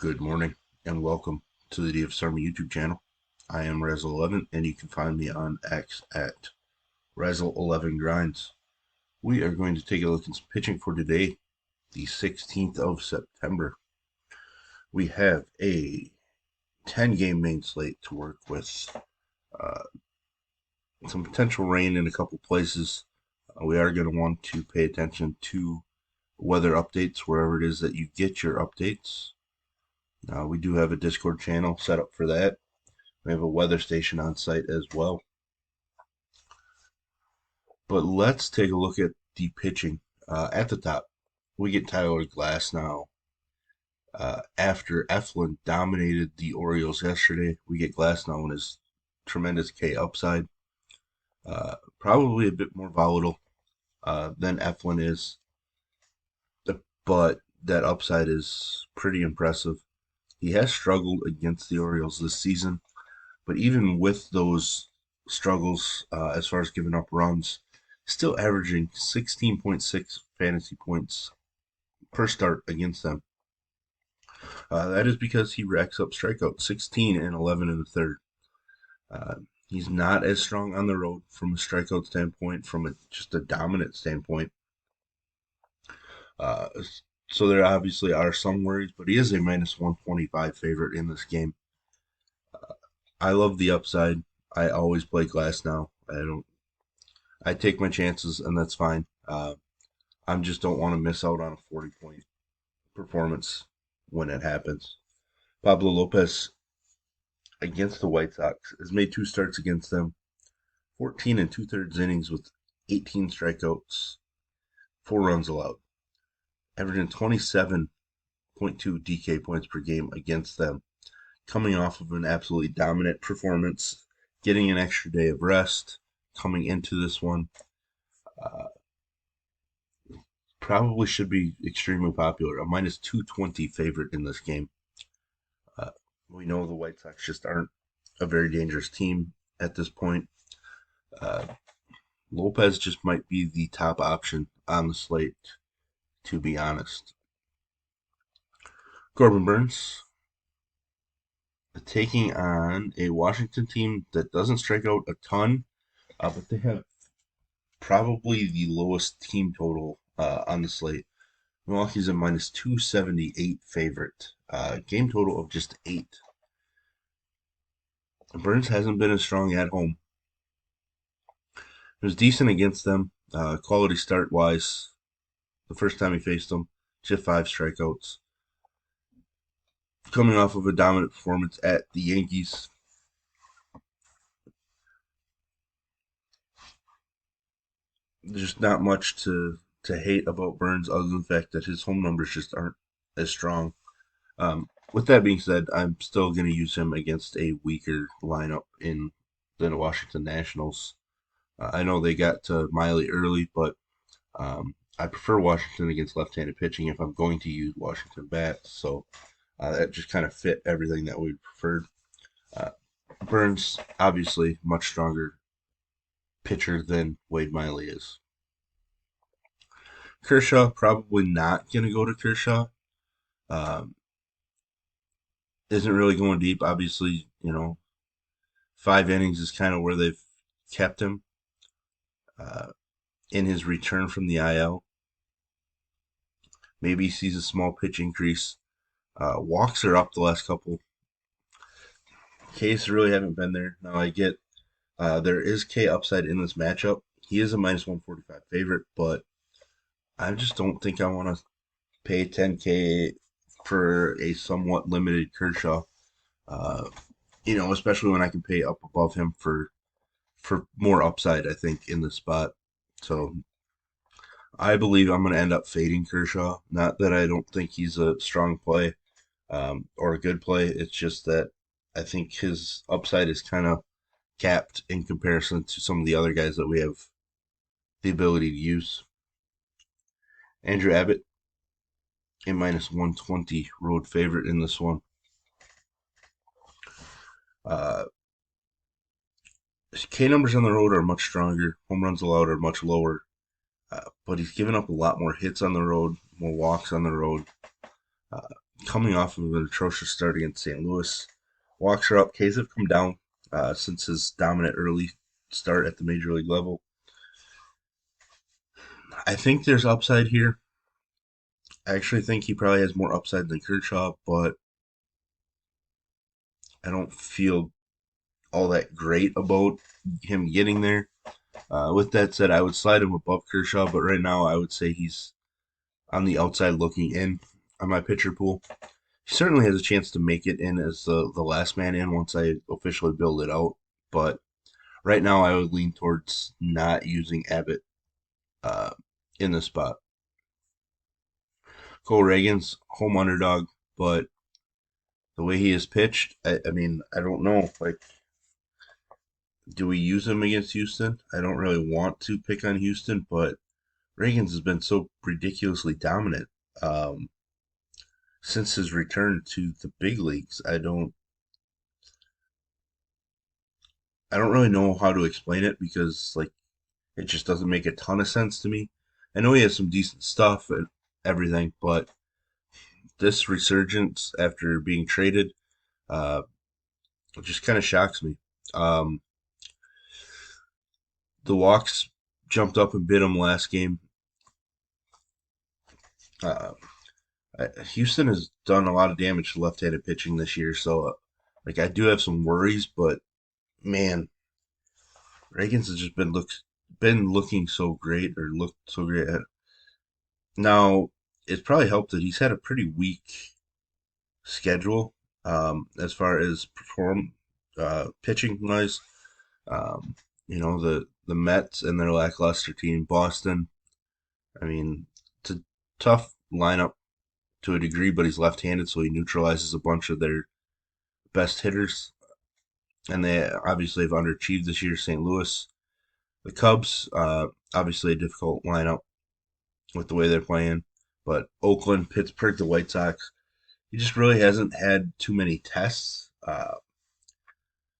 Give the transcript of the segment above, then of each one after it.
Good morning and welcome to the DFS YouTube channel. I am Razzle11 and you can find me on X at Razzle11Grinds. We are going to take a look at some pitching for today, the 16th of September. We have a 10-game main slate to work with. Some potential rain in a couple places. We are going to want to pay attention to weather updates wherever it is that you get your updates. We do have a Discord channel set up for that. We have a weather station on site as well. But let's take a look at the pitching. At the top, we get Tyler Glasnow. After Eflin dominated the Orioles yesterday, we get Glasnow and his tremendous K upside. Probably a bit more volatile than Eflin is, but that upside is pretty impressive. He has struggled against the Orioles this season, but even with those struggles, as far as giving up runs, still averaging 16.6 fantasy points per start against them. That is because he racks up strikeouts, 16 and 11 in the third. He's not as strong on the road from a strikeout standpoint, from just a dominant standpoint. So there obviously are some worries, but he is a minus 125 favorite in this game. I love the upside. I always play Glasnow. I take my chances, and that's fine. I just don't want to miss out on a 40-point performance when it happens. Pablo Lopez against the White Sox has made 2 starts against them, 14 and 2/3 innings with 18 strikeouts, 4 runs allowed, averaging 27.2 DK points per game against them, coming off of an absolutely dominant performance, getting an extra day of rest, coming into this one. Probably should be extremely popular, a minus 220 favorite in this game. We know the White Sox just aren't a very dangerous team at this point. Lopez just might be the top option on the slate, to be honest. Corbin Burns taking on a Washington team that doesn't strike out a ton, but they have probably the lowest team total on the slate. Milwaukee's a minus 278 favorite. Game total of just 8. Burns hasn't been as strong at home. It was decent against them, quality start-wise. The first time he faced them, just 5 strikeouts. Coming off of a dominant performance at the Yankees. There's not much to hate about Burns other than the fact that his home numbers just aren't as strong. With that being said, I'm still going to use him against a weaker lineup in the Washington Nationals. I know they got to Miley early, but I prefer Washington against left-handed pitching if I'm going to use Washington bats. So that just kind of fit everything that we preferred. Burns, obviously, much stronger pitcher than Wade Miley is. Kershaw, probably not going to go to Kershaw. Isn't really going deep. Obviously, 5 innings is kind of where they've kept him in his return from the IL. Maybe he sees a small pitch increase. Walks are up the last couple. Ks really haven't been there. Now I get there is K upside in this matchup. He is a minus 145 favorite, but I just don't think I want to pay 10K for a somewhat limited Kershaw. Especially when I can pay up above him for more upside, I think, in this spot. So I believe I'm going to end up fading Kershaw. Not that I don't think he's a strong play or a good play. It's just that I think his upside is kind of capped in comparison to some of the other guys that we have the ability to use. Andrew Abbott, a minus 120 road favorite in this one. K numbers on the road are much stronger. Home runs allowed are much lower. But he's given up a lot more hits on the road, more walks on the road. coming off of an atrocious start against St. Louis. Walks are up. Ks have come down since his dominant early start at the major league level. I think there's upside here. I actually think he probably has more upside than Kershaw, but I don't feel all that great about him getting there. With that said, I would slide him above Kershaw, but right now I would say he's on the outside looking in on my pitcher pool. He certainly has a chance to make it in as the last man in once I officially build it out. But right now, I would lean towards not using Abbott uh, in the spot. Cole Reagan's home underdog, but the way he is pitched, I mean, I don't know. Like, do we use him against Houston? I don't really want to pick on Houston, but Reagan's has been so ridiculously dominant since his return to the big leagues. I don't really know how to explain it because like it just doesn't make a ton of sense to me. I know he has some decent stuff and everything, but this resurgence after being traded uh, just kind of shocks me. Um, the walks jumped up and bit him last game. Uh, Houston has done a lot of damage to left-handed pitching this year, so like I do have some worries, but man, Reagan's has just been looking so great or looked so great. Now it's probably helped that he's had a pretty weak schedule as far as perform pitching wise. Um, the Mets and their lackluster team, Boston. I mean, it's a tough lineup to a degree, but he's left-handed, so he neutralizes a bunch of their best hitters. And they obviously have underachieved this year. St. Louis, the Cubs, obviously a difficult lineup with the way they're playing. But Oakland, Pittsburgh, the White Sox, he just really hasn't had too many tests.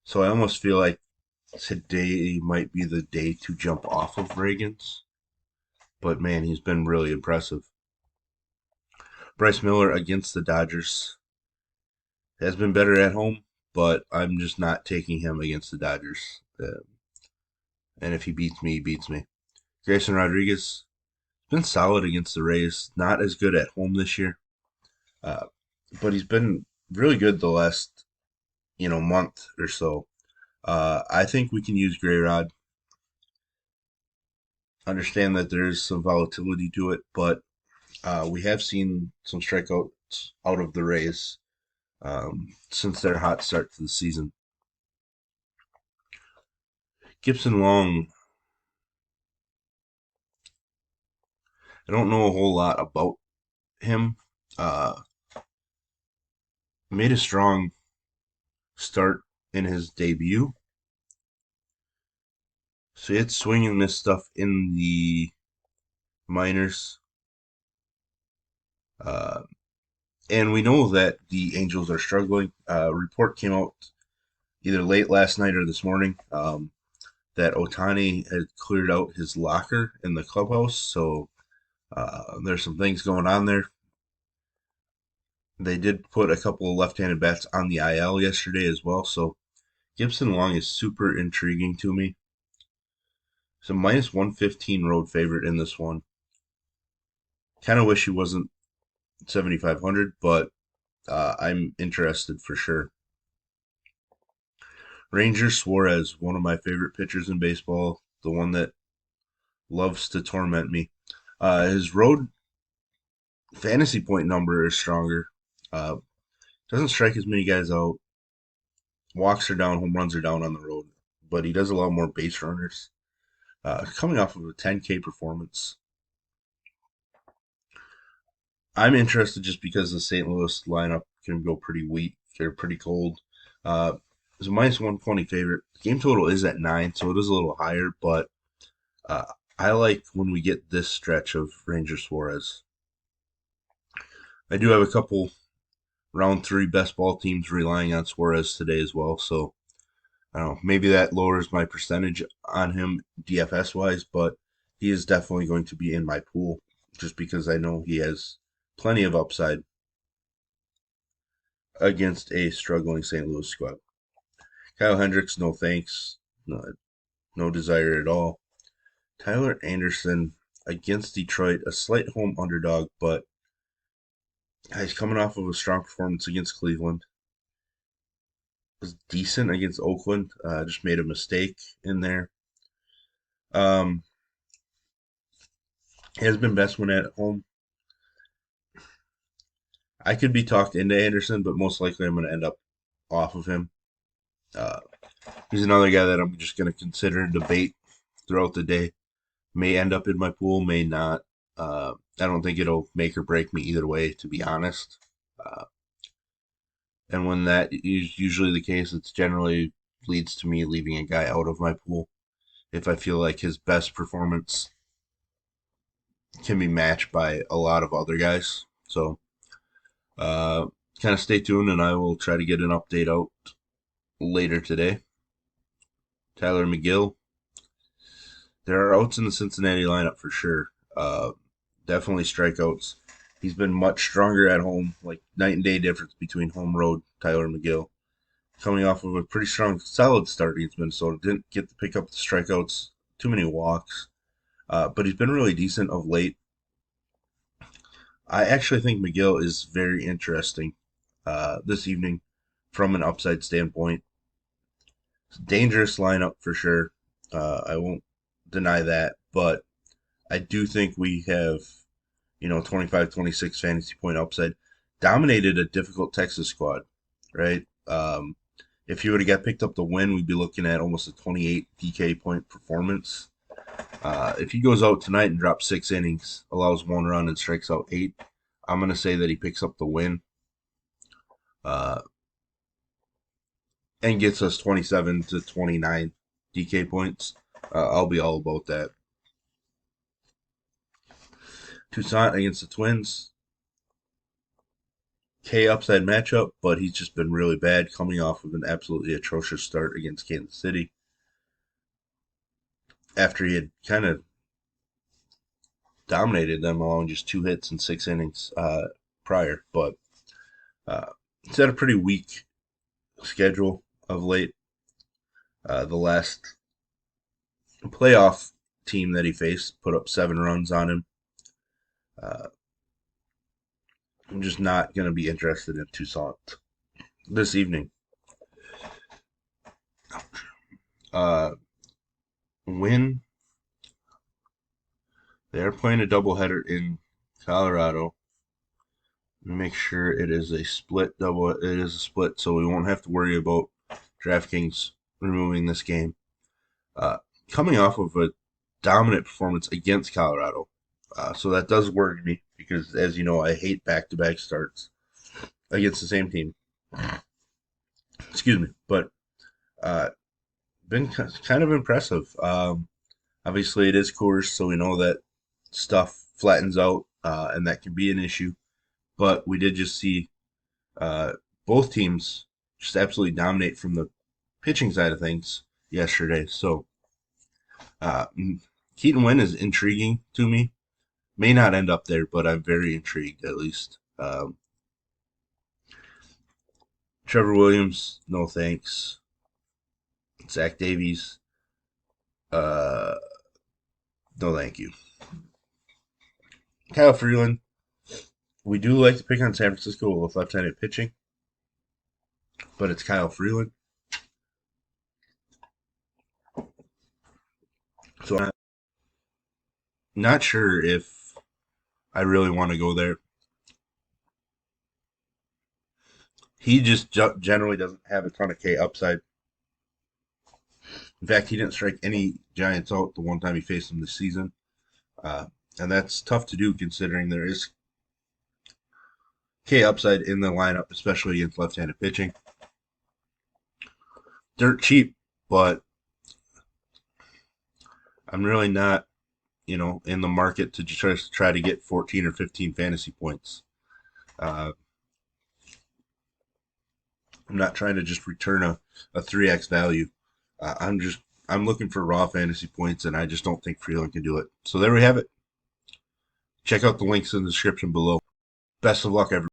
So I almost feel like today might be the day to jump off of Reagan's. But man, he's been really impressive. Bryce Miller against the Dodgers has been better at home, but I'm just not taking him against the Dodgers. And if he beats me, he beats me. Grayson Rodriguez has been solid against the Rays. Not as good at home this year, uh, but he's been really good the last month or so. I think we can use Gray Rod. Understand that there is some volatility to it, but we have seen some strikeouts out of the Rays since their hot start to the season. Gibson Long, I don't know a whole lot about him. Uh, Made a strong start in his debut. So he had swinging this stuff in the minors. Uh, and we know that the Angels are struggling. A report came out either late last night or this morning that Otani had cleared out his locker in the clubhouse. So there's some things going on there. They did put a couple of left-handed bats on the IL yesterday as well. So Gibson Long is super intriguing to me. It's a minus 115 road favorite in this one. Kind of wish he wasn't 7,500, but I'm interested for sure. Ranger Suarez, one of my favorite pitchers in baseball, the one that loves to torment me. His road fantasy point number is stronger. Uh, doesn't strike as many guys out. Walks are down, home runs are down on the road, but he does a lot more base runners. Coming off of a 10K performance, I'm interested just because the St. Louis lineup can go pretty weak. They're pretty cold. It's a minus 120 favorite. The game total is at 9, so it is a little higher, but uh, I like when we get this stretch of Ranger Suarez. I do have a couple round 3 best ball teams relying on Suarez today as well, so I don't know. Maybe that lowers my percentage on him DFS wise, but he is definitely going to be in my pool just because I know he has plenty of upside. against a struggling St. Louis squad. Kyle Hendricks, no thanks. No desire at all. Tyler Anderson against Detroit, a slight home underdog, but he's coming off of a strong performance against Cleveland. Was decent against Oakland. Just made a mistake in there. He has been best when at home. I could be talked into Anderson, but most likely I'm going to end up off of him. He's another guy that I'm just going to consider and debate throughout the day. May end up in my pool, may not. I don't think it'll make or break me either way, to be honest. And when that is usually the case, it generally leads to me leaving a guy out of my pool if I feel like his best performance can be matched by a lot of other guys. So, kind of stay tuned, and I will try to get an update out later today. Tyler McGill. There are outs in the Cincinnati lineup for sure. Definitely strikeouts. He's been much stronger at home, like night and day difference between home road Tyler McGill. Coming off of a pretty strong, solid start against Minnesota. Didn't get to pick up the strikeouts, too many walks. But he's been really decent of late. I actually think McGill is very interesting this evening from an upside standpoint. It's a dangerous lineup for sure. I won't deny that, but I do think we have, 25, 26 fantasy point upside. Dominated a difficult Texas squad, right? If he would have got picked up the win, we'd be looking at almost a 28 DK point performance. If he goes out tonight and drops 6 innings, allows 1 run, and strikes out 8, I'm going to say that he picks up the win and gets us 27 to 29 DK points. I'll be all about that. Toussaint against the Twins. K upside matchup, but he's just been really bad coming off of an absolutely atrocious start against Kansas City. After he had kind of dominated them along just 2 hits and 6 innings prior. But he's had a pretty weak schedule of late. The last playoff team that he faced put up 7 runs on him. I'm just not going to be interested in Toussaint this evening. Win. They're playing a doubleheader in Colorado. Make sure it is a split double. It is a split, so we won't have to worry about DraftKings removing this game. Coming off of a dominant performance against Colorado. So that does worry me because, as you know, I hate back-to-back starts against the same team. Excuse me. But been kind of impressive. Obviously, it is Coors, so we know that stuff flattens out, and that can be an issue. But we did just see both teams just absolutely dominate from the pitching side of things yesterday. So Keaton Winn is intriguing to me. May not end up there, but I'm very intrigued at least. Trevor Williams, no thanks. Zach Davies, no thank you. Kyle Freeland, we do like to pick on San Francisco with left-handed pitching, but it's Kyle Freeland. So I'm not sure if I really want to go there. He just generally doesn't have a ton of K upside. In fact, he didn't strike any Giants out the one time he faced them this season. And that's tough to do considering there is K upside in the lineup, especially against left-handed pitching. Dirt cheap, but I'm really not, in the market to just try to get 14 or 15 fantasy points. I'm not trying to just return a 3x value. I'm looking for raw fantasy points, and I just don't think Freeland can do it. So there we have it. Check out the links in the description below. Best of luck, everyone.